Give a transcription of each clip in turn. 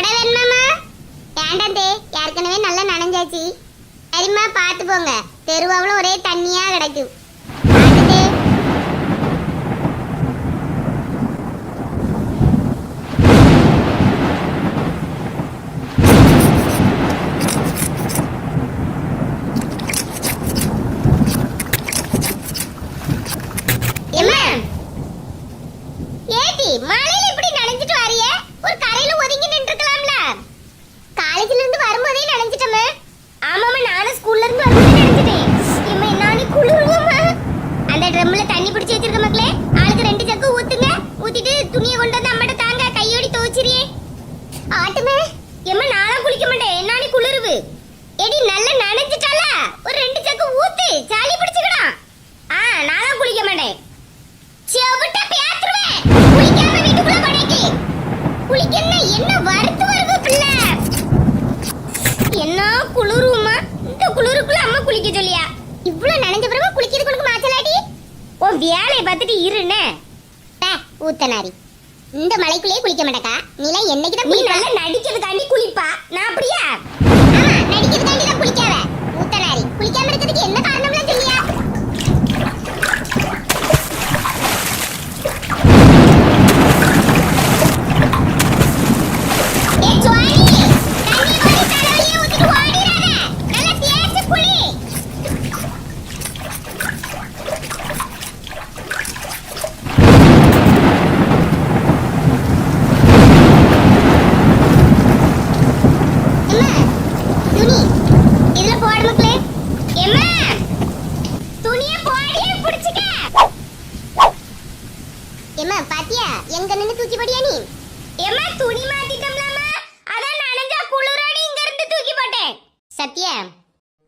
கொடை வேணுமாமா? வேண்டாந்தே, ஏற்கனவே நல்லா நனைஞ்சாச்சு. சரிம்மா, பார்த்து போங்க. தெருவாவளும் ஒரே தண்ணியா கிடைக்கும். மழையில இப்படி நனைஞ்சிட்டு வரியே, ஒரு கரையில ஒதுங்கி நின்றுக்கலாம்ல. காலேஜ்ல இருந்து வரும்போதே நனைஞ்சிட்டமே. ஆமாமா, நானும் ஸ்கூல்ல இருந்து வரும்போதே நனைஞ்சிட்டேன். இம்மா நானே குளிருவோமா. அந்த ட்ரம்ல தண்ணி பிடிச்சி வச்சிருக்க மக்களே, ஆளுக்கு 2 ஜக்கு ஊத்துங்க. ஊத்திட்டு துணியை கொண்டு வந்து அம்மட தாங்க, கையோடி துவைச்சிரியே. ஆட்டுமே எம்மா, நானும் குளிக்க மாட்டேன். நானே குளிருவு. எடி நல்லா நனைஞ்சிட்டால, ஒரு 2 ஜக்கு ஊத்து, சாலி பிடிச்சுக்கடா. நானும் குளிக்க மாட்டேன். செவட்ட பேத்துருவேன். குளிக்காம வீட்டுக்குள்ள படைக்கு. குளிக்கன்னா என்ன வறுத்து வருது பிள்ளை. என்ன குளிருமா? இந்த குளிருக்குள்ள அம்மா குளிக்க சொல்லியா? இவ்வளவு நனைஞ்ச பிறகு குளிக்கிறது கொண்டு மாச்சலாடி. உன் வேலையை பார்த்துட்டு இருனே. ஊத்தனாரி, இந்த மலைக்குள்ளேயே குளிக்க மாட்டேக்கா. நீலாம் என்னைக்குதான் நீ நல்லா நடிக்கிறதுக்காண்டி குளிப்பா. நான் அப்படியா? ஆமா, நடிக்கிறதுக்காண்டி தான் குளிக்காத. ஊத்தனாரி, குளிக்காம இருக்கிறதுக்கு என்ன காரணம்லாம் சொல்லியா?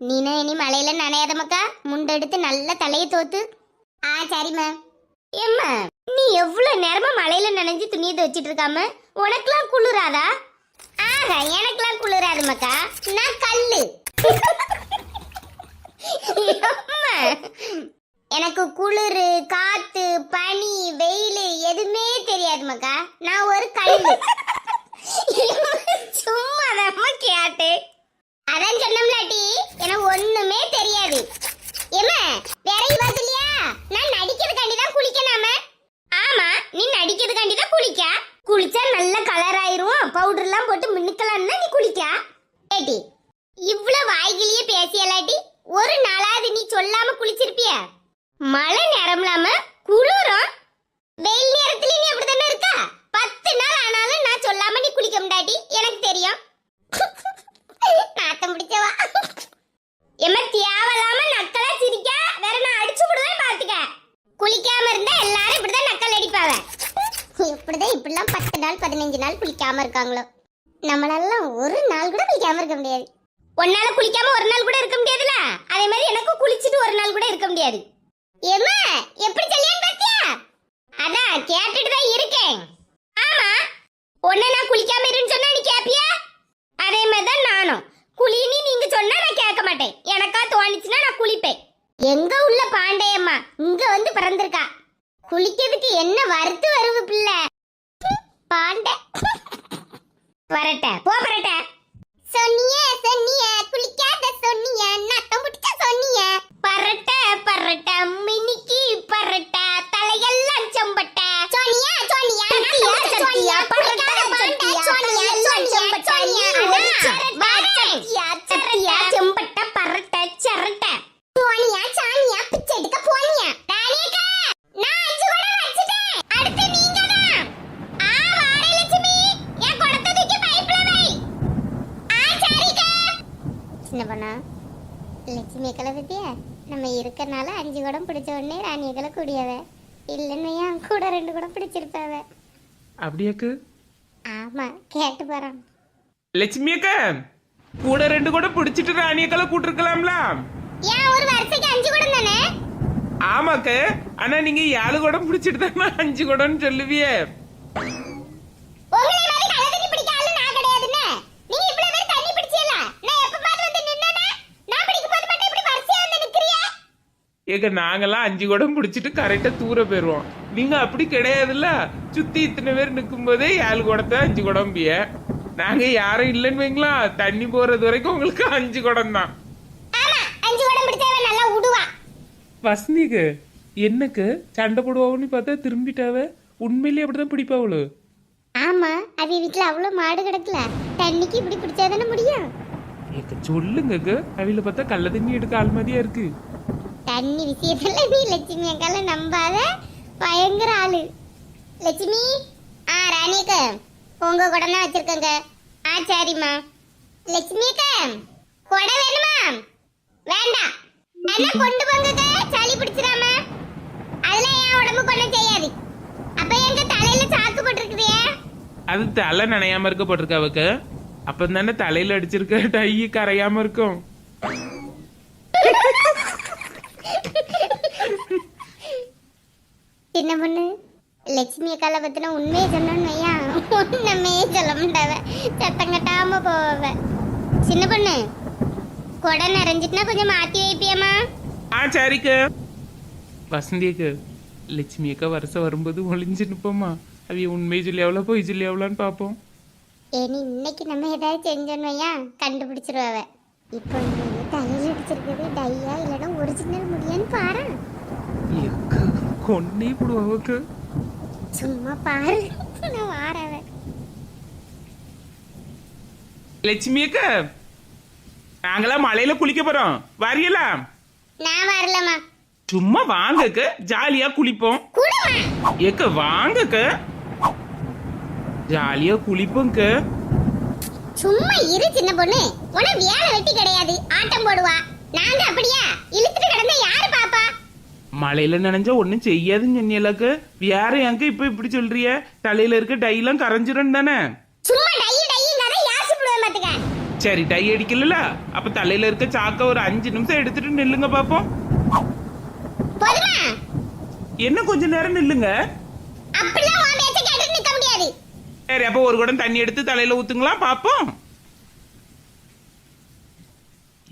நீனா இனி மலையில நனையாத மக்கா. முண்டெடுத்து நல்ல தலையை தோத்து. சரிம்மா. ஏம்மா, நீ எவ்வளவு நேரமா மலையில நனைஞ்சு துணியை துவச்சிட்டு இருக்காம? உனக்கெல்லாம் குளிராதா? எனக்கெல்லாம் குளிராது மக்கா. நான் கல்லு. எனக்கு குளிரு, காத்து, பனி, வெயில் எதுவுமே தெரியாது மக்கா. நான் ஒரு கல்லு. சும்மா தான் கேட்டேன். அதான் சொன்னோம்லாட்டி, எனக்கு ஒண்ணுமே தெரியாது. ஏமா, வேறையும் பார்க்கலையா? நான் நடிக்கிறதுக்காண்டி தான் குளிக்கனாம. ஆமா, நீ நடிக்கிறதுக்காண்டி தான் குளிக்க. குளிச்சா நல்ல கலர் ஆயிரும். பவுடர் எல்லாம் போட்டு மின்னுக்கலாம்னா நீ குளிக்க. ஏடி, இவ்வளவு வாய்கிலேயே பேசியலாட்டி ஒரு நாளாவது நீ சொல்லாம குளிச்சிருப்பிய? மழை நேரம்லாம குளிரும். வெயில் நேரத்துல நீ அப்படித்தானே இருக்கா? 10 நாள் ஆனாலும் நான் சொல்லாம நீ குளிக்க முடியாட்டி எனக்கு தெரியும். நாத்தம் பிடிச்சவா. எம்மா, தேவலாம நக்கலா சிரிக்க. வேற நான் அடிச்சு விடுவேன் பாத்துக்க. குளிக்காம இருந்தா எல்லாரும் இப்படிதான் நக்கல் அடிப்பாவ. இப்படிதான் இப்படிலாம் 10 நாள் 15 நாள் குளிக்காம இருக்காங்களோ. நம்மளால ஒரு நாள் கூட குளிக்காம இருக்க முடியாது. ஒன்னால குளிக்காம ஒரு நாள் கூட இருக்க முடியாதுல, அதே மாதிரி எனக்கு குளிச்சிட்டு ஒரு நாள் கூட இருக்க முடியாது. எம்மா, எப்படி சொல்லியான்னு பாத்தியா? அதான் கேட்டுட்டு தான் இருக்கேன். ஆமா, ஒன்ன நான் குளிக்காம இருன்னு சொன்னா நீ கேப்பியா? அதே மாதிரி தான் நானும். குளினி நீங்க சொன்னா நான் கேட்க மாட்டேன். எனக்கா தோணிச்சுன்னா நான் குளிப்பேன். எங்க உள்ள பாண்டையம்மா இங்க வந்து பிறந்திருக்கா. குளிக்கிறதுக்கு என்ன வறுத்து வருவு பிள்ளை. பாண்டை வரட்ட போ வரட்ட. சொன்னியே குளிக்காத சொன்னியே, நத்தம் பிடிச்ச சொன்னியே. பரட்ட பரட்ட மினிக்கி பரட்ட, தலையெல்லாம் செம்பட்ட. சொன்னியா சொன்னியா சொன்னியா பரட்ட பரட்ட சொன்னியா சொன்னியா சொன்னியா சரட்டியா செம்பட்ட பரட்ட சரட்ட. போனியா சானியா பிச்சை எடுக்க போனியா? ராணியக்கா, நான் 5 குடம் வச்சிட்டேன். அடுத்து நீங்க தான். வாரே லட்சுமி, என் குடத்தை தூக்கி பைப்ல வை. சரிக்கா. சின்ன பண்ணா, லட்சுமி அக்கலை பத்தியா? நம்ம இருக்கனால 5 குடம் பிடிச்ச உடனே ராணியக்கலை கூடியவ. இல்லைன்னு என் கூட 2 குடம் பிடிச்சிருப்பாவ. அப்படியாக்கு? ஆமா, கேட்டு போறான். லட்சுமி அக்கா, கூட 2 குடம் பிடிச்சிட்டு ராணியக்கலை கூட்டிருக்கலாம்ல? ஏன் ஒரு வருஷத்துக்கு 5 குடம் தானே? ஆமாக்கு, ஆனா நீங்க 7 குடம் பிடிச்சிட்டு தானே 5 குடம்னு சொல்லுவியே. உங்களை மாதிரி கள்ள தண்ணி பிடிக்க ஆளு நான் கிடையாதுன்னு. நீங்க இவ்வளவு பேர் தண்ணி பிடிச்சீல, நான் எப்ப பாத்து வந்து நின்னேனா? நான் பிடிக்கும் போது மட்டும் இப்படி வரிசையா வந்து நிக்கிறியா? ஏங்க, நாங்கெல்லாம் 5 குடம் பிடிச்சிட்டு கரெக்டா தூர போயிருவோம். நீங்க அப்படி கிடையாதுல்ல. சுத்தி இத்தனை பேர் நிக்கும் போதே 7 குடத்தை 5 குடம் பிய. நாங்க யாரும் இல்லைன்னு வைங்களா, தண்ணி போறது வரைக்கும் உங்களுக்கு 5 குடம் தான். ஆமா 5 குடம் பிடிச்சவ நல்லா உடுவா. வசந்திக்கு என்னக்கு சண்டை போடுவான்னு பார்த்தா திரும்பிட்டாவ. உண்மையிலேயே அப்படிதான் பிடிப்பாவளு. ஆமா அவ வீட்டுல அவ்வளவு மாடு கிடக்கல, தண்ணிக்கு இப்படி பிடிச்சாதானே முடியும். ஏக்க சொல்லுங்க, அவில பார்த்தா கள்ள தண்ணி எடுக்க ஆள் மாதிரியா இருக்கு. தண்ணி விஷயத்துல நீ லட்சுமி அக்கால நம்பாத, பயங்கர ஆளு. லட்சுமி ராணிக்கு உங்க குடம் தான் வச்சிருக்கங்க. சரிம்மா. லட்சுமி அக்கா குடம் வேணுமா? வேண்டாம், நல்லா கொண்டு போங்க, சளி பிடிச்சிடாம. அதெல்லாம் என் உடம்பு கொண்டு செய்யாது. அப்ப எங்க தலையில சாக்கு போட்டிருக்குறியே? அது தலை நனையாம இருக்க போட்டிருக்க அவக்கு. அப்ப தானே தலையில அடிச்சிருக்க டை கரையாம இருக்கும். சின்ன பொண்ணு லட்சுமி அக்கால பத்தின உண்மையை சொன்னோன்னு வையா, ஒண்ணுமே சொல்ல மாட்டாவ, சத்தம் கட்டாம போவ. சின்ன பொண்ணு குடம் நிறைஞ்சிட்டுனா கொஞ்சம் மாத்தி வைப்பியம்மா. சரிக்கு. வசந்தியக்கு லட்சுமி அக்கா வருஷம் வரும்போது ஒளிஞ்சு நிப்போமா, அவைய உண்மை சொல்லி எவ்வளோ போய் சொல்லி எவ்வளோன்னு பார்ப்போம். ஏனி இன்னைக்கு நம்ம ஏதாவது செஞ்சோன்னு வையா கண்டுபிடிச்சிருவாவ. இப்போ இந்த தலையில அடிச்சிருக்கிறது டையா இல்லைன்னா ஒரிஜினல் முடியான்னு பாரு. கொன்னே போடுவாவுக்கு. சும்மா பாரு, நான் வாரவ. லட்சுமி அக்கா நாங்களாம் மலையில குளிக்க போறோம், வரியலா? நான் வரலம்மா. சும்மா வாங்கக்க, ஜாலியா குளிப்போம். ஏக்க வாங்கக்க, ஜாலியா குளிப்போங்க. சும்மா இரு சின்ன பொண்ணு, உன வேலை வெட்டி கிடையாது, ஆட்டம் போடுவா. நாங்க அப்படியா இழுத்துட்டு கிடந்தா யாரு பாப்பா? மலையில நனைஞ்சா ஒண்ணும் செய்யாதுன்னு சொன்னியலாக்க, வேற எங்க இப்ப இப்படி சொல்றிய? தலையில இருக்க டை எல்லாம் கரைஞ்சிரும் தானே. சும்மா டையிங்காத யாசி புடுவேன் பாத்துக்க. சரி டை அடிக்கல, அப்ப தலையில இருக்க சாக்க ஒரு 5 நிமிஷம் எடுத்துட்டு நில்லுங்க பாப்போம். போதுமா? என்ன கொஞ்ச நேரம் நில்லுங்க. அப்படிலாம் உன் பேச்ச கேட்டு நிக்க முடியாது. சரி அப்ப ஒரு குடம் தண்ணி எடுத்து தலையில ஊத்துங்களா பாப்போம்.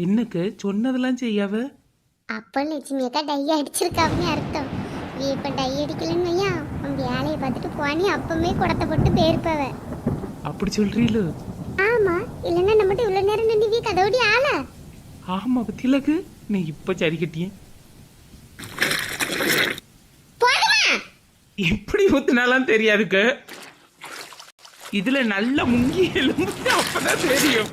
என்னக்கு சொன்னதெல்லாம் செய்யாவ? அப்ப லட்சுமி அக்கா டை அடிச்சிருக்கான்னு அர்த்தம். நீ இப்ப டை அடிக்கலன்னு வையா, உன் வேலையை பார்த்துட்டு போனி அப்பமே குடத்தை போட்டு பேர்ப்பவ. அப்படி சொல்றீல? ஆமா, இல்லன்னா நம்மகிட்ட இவ்வளவு நேரம் நின்னுவி கதவுடி ஆள. ஆமா பத்திலக்கு, நீ இப்ப சரி கட்டிய. போதுமா? எப்படி ஊத்துனாலாம் தெரியாதுக்கு. இதுல நல்ல முங்கி எலும்பு அப்பதான் தெரியும்.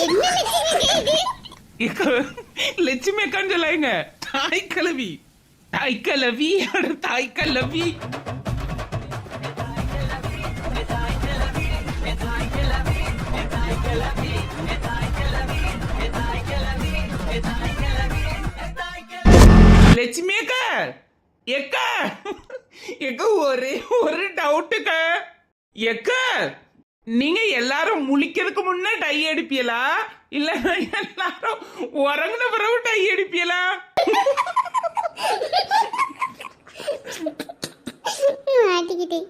என்ன லட்சுமி இது? லட்சுமி அக்கான்னு சொல்லாங்க. தாய் கலவி, தாய் கலவி, தாய் கலவி. லட்சுமி அக்கா எக்கா எக்க ஒரே ஒரு டவுட்டுக்க. எக்க நீங்க எல்லாரும் முழிக்கிறதுக்கு முன்ன டை அடிப்பியலா இல்ல எல்லாரும் உறங்குன பிறகு டை அடிப்பியலா? மாட்டிக்கிட்டே